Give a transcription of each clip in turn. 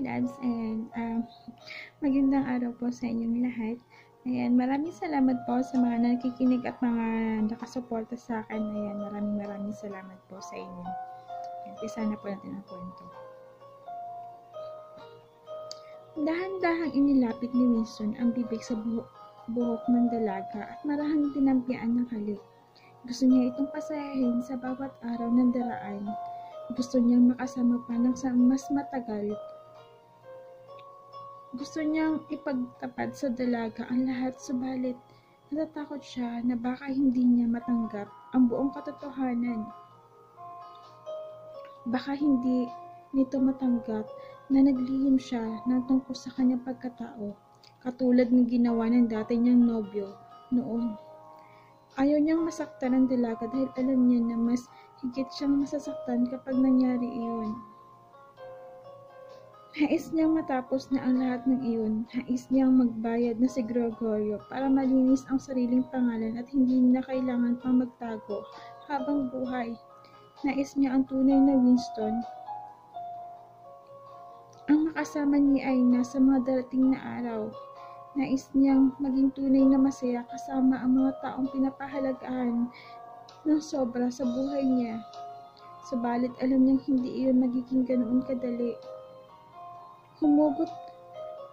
loves, and magandang araw po sa inyong lahat. Ayan, maraming salamat po sa mga nakikinig at mga nakasuporta sa akin. Ayan, maraming salamat po sa inyo. Umpisa na po natin ang kwento. Dahan-dahang inilapit ni Winston ang bibig sa buhok ng dalaga at marahang tinampian ng halik. Gusto niya itong pasayahin sa bawat araw ng daraan. Gusto niyang makasama pa ng mas matagal. Gusto niyang ipagtapat sa dalaga ang lahat, subalit natatakot siya na baka hindi niya matanggap ang buong katotohanan. Baka hindi nito matanggap na naglihim siya ng tungkol sa kanyang pagkatao, katulad ng ginawa ng dati niyang nobyo noon. Ayaw niyang masaktan ang dalaga dahil alam niya na mas higit siyang masasaktan kapag nangyari iyon. Nais niyang matapos na ang lahat ng iyon. Nais niyang magbayad na si Gregorio para malinis ang sariling pangalan at hindi na kailangan pang magtago habang buhay. Nais niya ang tunay na Winston ang makasama ni Aina sa mga darating na araw. Nais niyang maging tunay na masaya kasama ang mga taong pinapahalagahan ng sobra sa buhay niya. Subalit alam niyang hindi iyon magiging ganoon kadali. Humugot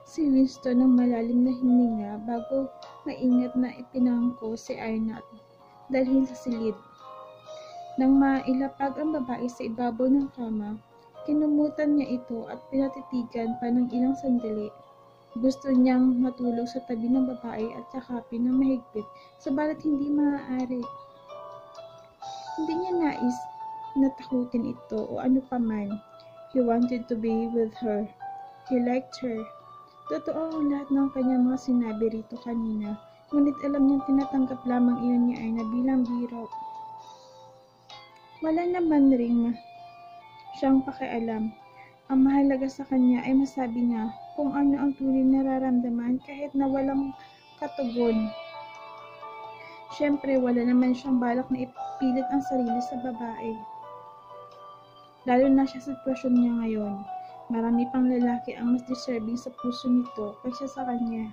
si Winston ng malalim na hininga bago maingat na ipinangko si Aina at dalhin sa silid. Nang mailapag ang babae sa ibabaw ng kama, kinumutan niya ito at pinatitigan pa ng ilang sandali. Gusto niyang matulog sa tabi ng babae at yakapin ng mahigpit, subalit hindi maaari. Hindi niya nais na takutin ito o ano paman. He wanted to be with her. He liked her. Totoo ang lahat ng kanyang mga sinabi rito kanina, ngunit alam niyang tinatanggap lamang iyon ni Aina bilang biro. Wala naman ring siyang pakialam. Ang mahalaga sa kanya ay masabi niya kung ano ang tunay nararamdaman kahit na walang katugon. Siyempre, wala naman siyang balak na ipilit ang sarili sa babae. Lalo na sa sitwasyon niya ngayon. Marami pang lalaki ang mas deserving sa puso nito kaysa sa kanya.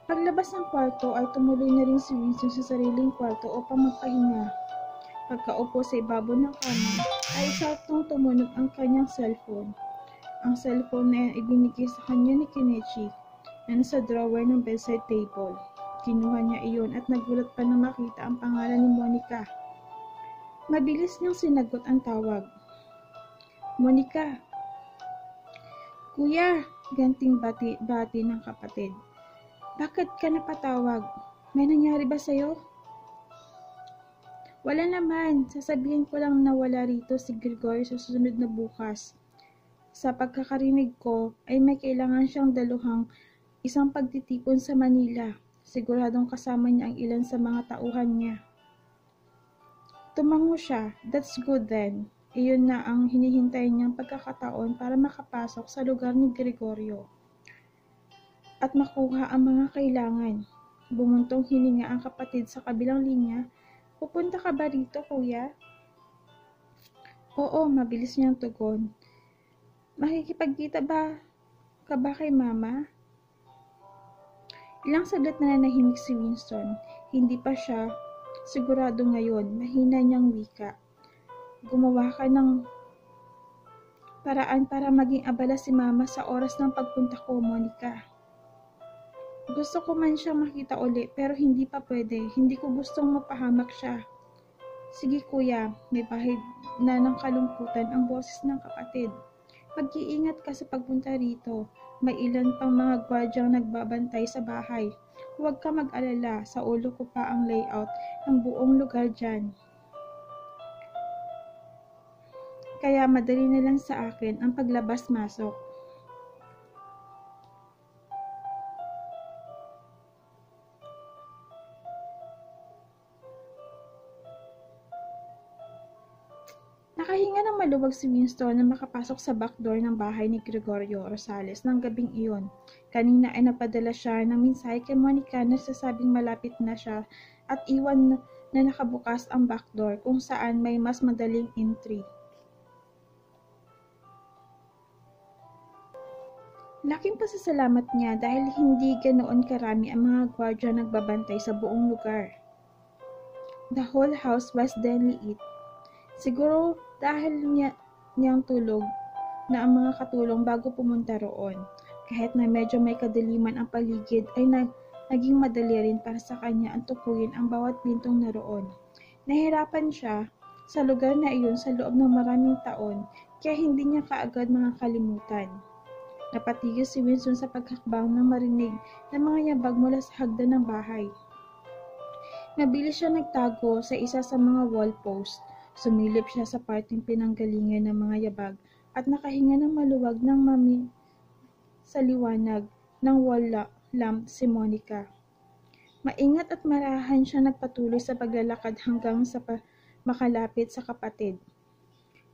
Paglabas ng kwarto ay tumuloy na rin si Winston sa sariling kwarto upang magpahinga. Pagkaupo sa ibabaw ng kama, ay saktong tumunog ang kanyang cellphone. Ang cellphone na ibinigay sa kanya ni Kenichi na nasa drawer ng bedside table. Kinuha niya iyon at nagulat pa na makita ang pangalan ni Monica. Mabilis niyang sinagot ang tawag. Monica! Kuya! Ganting bati ng kapatid. Bakit ka napatawag? May nangyari ba sa'yo? Wala naman. Sasabihin ko lang na wala rito si Gregorio sa susunod na bukas. Sa pagkakarinig ko ay may kailangan siyang daluhang isang pagtitipon sa Manila. Siguradong kasama niya ang ilan sa mga tauhan niya. Tumango siya. That's good then. Iyon na ang hinihintay niyang pagkakataon para makapasok sa lugar ni Gregorio at makuha ang mga kailangan. Bumuntong hininga ang kapatid sa kabilang linya. Pupunta ka ba rito, kuya? Oo, mabilis niyang tugon. Makikipagkita ba ka ba kay mama? Ilang saglit na nanahimik si Winston. Hindi pa siya sigurado ngayon. Mahina niyang wika. Gumawa ka ng paraan para maging abala si mama sa oras ng pagpunta ko, Monica. Gusto ko man siyang makita uli pero hindi pa pwede. Hindi ko gustong mapahamak siya. Sige kuya, may bahid na ng kalungkutan ang boses ng kapatid. Mag-iingat ka sa pagpunta rito. May ilan pang mga gwardyang nagbabantay sa bahay. Huwag ka mag-alala, sa ulo ko pa ang layout ng buong lugar dyan. Kaya madali na lang sa akin ang paglabas-masok. Nakahinga ng maluwag si Winston na makapasok sa backdoor ng bahay ni Gregorio Rosales ng gabing iyon. Kanina ay napadala siya ng mensahe kay Monica na sasabing malapit na siya at iwan na nakabukas ang backdoor kung saan may mas madaling entry. Laking pasasalamat niya dahil hindi ganoon karami ang mga gwardya nagbabantay sa buong lugar. The whole house was then lit. Siguro dahil niyang tulog na ang mga katulong bago pumunta roon. Kahit na medyo may kadiliman ang paligid ay naging madali rin para sa kanya ang tukuyin ang bawat pintong naroon. Nahirapan siya sa lugar na iyon sa loob ng maraming taon kaya hindi niya kaagad makakalimutan. Napatigil si Winston sa paghakbang nang marinig ng mga yabag mula sa hagdan ng bahay. Mabilis siya nagtago sa isa sa mga wall post. Sumilip siya sa parteng pinanggalingan ng mga yabag at nakahinga ng maluwag ng sa liwanag ng wall lamp si Monica. Maingat at marahan siya nagpatuloy sa paglalakad hanggang sa makalapit sa kapatid.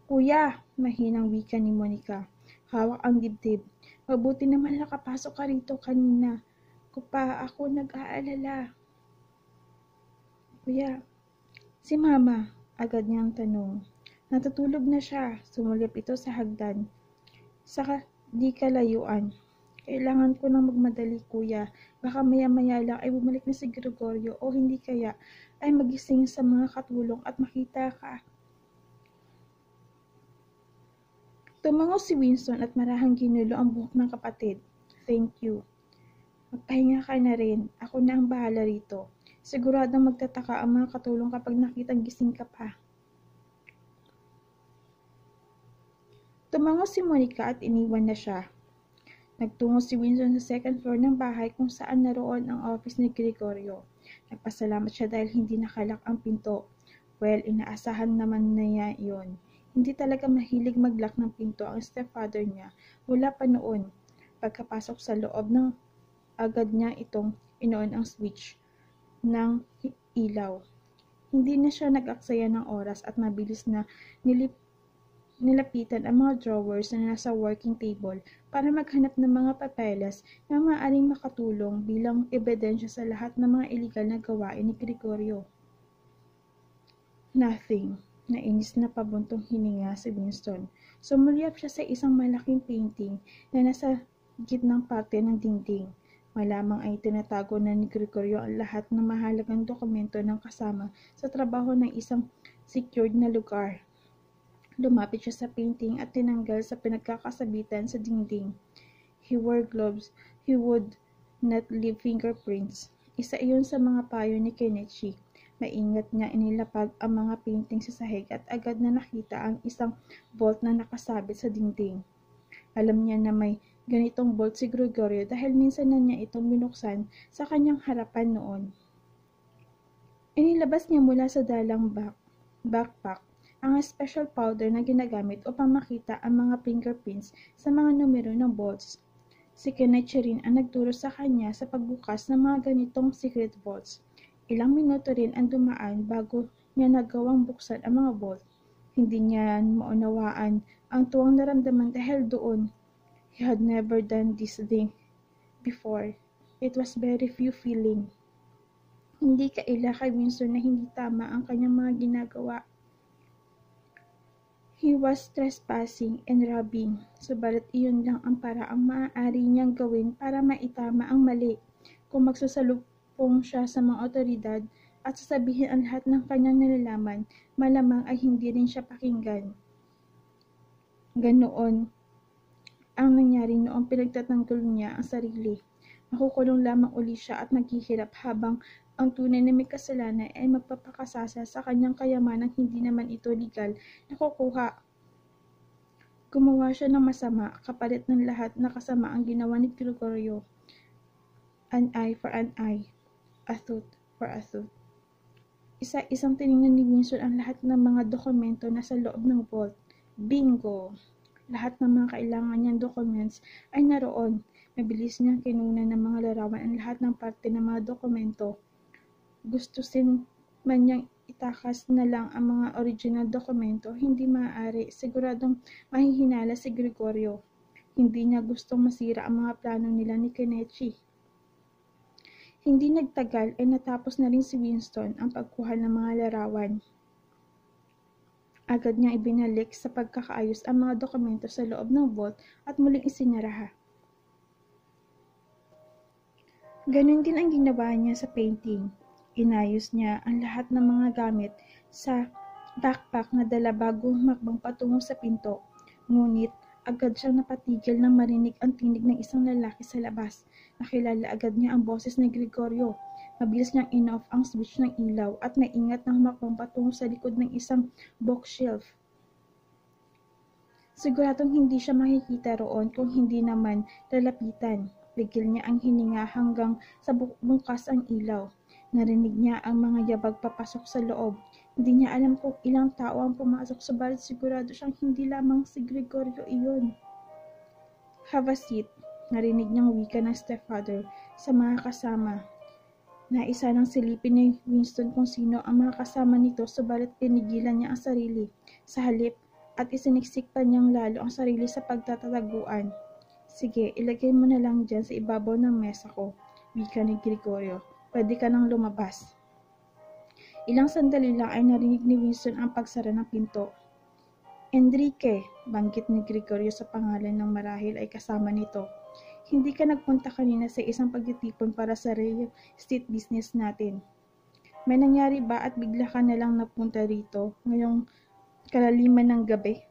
Kuya, mahinang wika ni Monica. Hawak ang dibdib. Mabuti naman nakapasok ka rito kanina. Ako nag-aalala. Kuya, si Mama, agad niyang tanong. Natutulog na siya, sumulip ito sa hagdan. Saka di kalayuan. Kailangan ko nang magmadali, kuya. Baka maya-maya lang ay bumalik na si Gregorio o hindi kaya ay magising sa mga katulong at makita ka. Tumango si Winston at marahang ginulo ang buhok ng kapatid. Thank you. Magpahinga ka na rin. Ako na ang bahala rito. Siguradong magtataka ang mga katulong kapag nakitang gising ka pa. Tumango si Monica at iniwan na siya. Nagtungo si Winston sa second floor ng bahay kung saan naroon ang office ni Gregorio. Nagpasalamat siya dahil hindi nakalak ang pinto. Well, inaasahan naman na niya iyon. Hindi talaga mahilig mag-lock ng pinto ang stepfather niya mula pa noon. Pagkapasok sa loob ng agad niya itong inoon ang switch ng ilaw. Hindi na siya nag-aksaya ng oras at mabilis na nilapitan ang mga drawers na nasa working table para maghanap ng mga papeles na maaaring makatulong bilang ebidensya sa lahat ng mga iligal na gawain ni Gregorio. Nothing. Nainis na pabuntong hininga si Winston. Sumulyap siya sa isang malaking painting na nasa gitnang parte ng dingding. Malamang ay tinatago na ni Gregorio ang lahat ng mahalagang dokumento ng kasama sa trabaho ng isang secured na lugar. Lumapit siya sa painting at tinanggal sa pinagkakasabitan sa dingding. He wore gloves. He would not leave fingerprints. Isa iyon sa mga payo ni Kenichi. Maingat niya inilapag ang mga painting sa sahig at agad na nakita ang isang bolt na nakasabit sa dingding. Alam niya na may ganitong bolt si Gregorio dahil minsan na niya itong binuksan sa kanyang harapan noon. Inilabas niya mula sa dalang backpack ang special powder na ginagamit upang makita ang mga fingerprints sa mga numero ng bolts. Si Kenichi rin ang nagturo sa kanya sa pagbukas ng mga ganitong secret vaults. Ilang minuto rin ang dumaan bago niya nagawang buksan ang mga bolt. Hindi niya maunawaan ang tuwang naramdaman dahil doon. He had never done this thing before. It was very few feeling. Hindi kaila kay Winston na hindi tama ang kanyang mga ginagawa. He was trespassing and robbing, subalit iyon lang ang paraang maaari niyang gawin para maitama ang mali. Kung magsasalubong siya sa mga otoridad at sasabihin ang lahat ng kanyang nalalaman, malamang ay hindi rin siya pakinggan. Ganoon ang nangyari noong pinagtatanggol niya ang sarili. Makukulong lamang uli siya at maghihirap habang ang tunay na may kasalanan ay magpapakasasa sa kanyang kayamanang hindi naman ito legal na kukuha. Gumawa siya ng masama, kapalit ng lahat na kasama ang ginawa ni Gregorio. An eye for an eye, a tooth for a tooth. Isa-isang tiningnan ni Winston ang lahat ng mga dokumento na sa loob ng vault. Bingo! Lahat ng mga kailangan niyang documents ay naroon. Mabilis niyang kinunan ng mga larawan ang lahat ng parte ng mga dokumento. Gustusin man niyang itakas na lang ang mga original dokumento, hindi maaari. Siguradong mahihinala si Gregorio. Hindi niya gustong masira ang mga plano nila ni Kenichi. Hindi nagtagal ay natapos na rin si Winston ang pagkuha ng mga larawan. Agad niyang ibinalik sa pagkakaayos ang mga dokumento sa loob ng vault at muling isinaraha. Ganon din ang ginawa niya sa painting. Inayos niya ang lahat ng mga gamit sa backpack na dala bago humakbang patungo sa pinto. Ngunit agad siyang napatigil nang marinig ang tinig ng isang lalaki sa labas. Nakilala agad niya ang boses ni Gregorio. Mabilis niyang in-off ang switch ng ilaw at maingat na humakbang patungo sa likod ng isang bookshelf. Siguradong hindi siya makikita roon kung hindi naman lalapitan. Pigil niya ang hininga hanggang sa bukas ang ilaw. Narinig niya ang mga yabag papasok sa loob. Hindi niya alam kung ilang tao ang pumasok, subalit sigurado siyang hindi lamang si Gregorio iyon. "Have a seat," narinig niyang wika ng stepfather sa mga kasama. Naisa nang silipin ni Winston kung sino ang mga kasama nito, subalit pinigilan niya ang sarili. Sa halip, at isiniksik pa niyang lalo ang sarili sa pagtatataguan. "Sige, ilagay mo na lang dyan sa ibabaw ng mesa ko," wika ni Gregorio. "Pwede ka nang lumabas." Ilang sandali lang ay narinig ni Winston ang pagsara ng pinto. "Enrique," banggit ni Gregorio sa pangalan ng marahil ay kasama nito. "Hindi ka nagpunta kanina sa isang pagtitipon para sa real estate business natin. May nangyari ba at bigla ka na lang napunta rito ngayong kalaliman ng gabi?"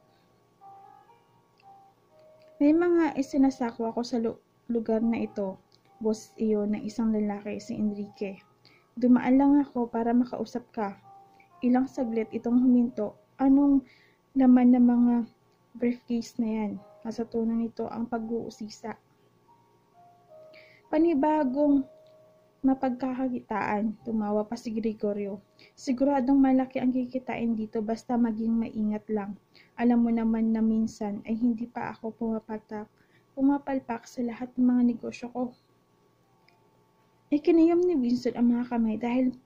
"May mga isinasako ako sa lugar na ito," boses iyon ng isang lalaki, si Enrique. "Dumaan lang ako para makausap ka." Ilang saglit itong huminto. "Anong laman ng mga briefcase na yan?" Nasa tono nito ang pag-uusisa. "Panibagong mapagkakakitaan," tumawa pa si Gregorio. "Siguradong malaki ang kikitain dito basta maging maingat lang. Alam mo naman na minsan ay hindi pa ako pumapalpak sa lahat ng mga negosyo ko." Ikinayom ni Winston ang mga kamay dahil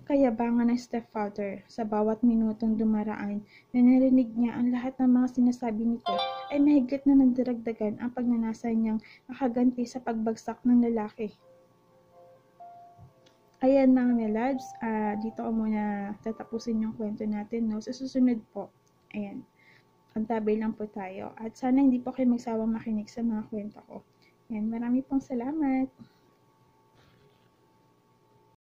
kayabangan ng stepfather. Sa bawat minutong dumaraan na narinig niya ang lahat ng mga sinasabi nito, ay mahigit na nadaragdagan ang pagnanasa niyang nakaganti sa pagbagsak ng lalaki. Ayan na nga lads, dito ko muna tatapusin yung kwento natin, no? Sa susunod po, ayan, antabay lang po tayo. At sana hindi po kayo magsawang makinig sa mga kwento ko. Ayan, marami pong salamat.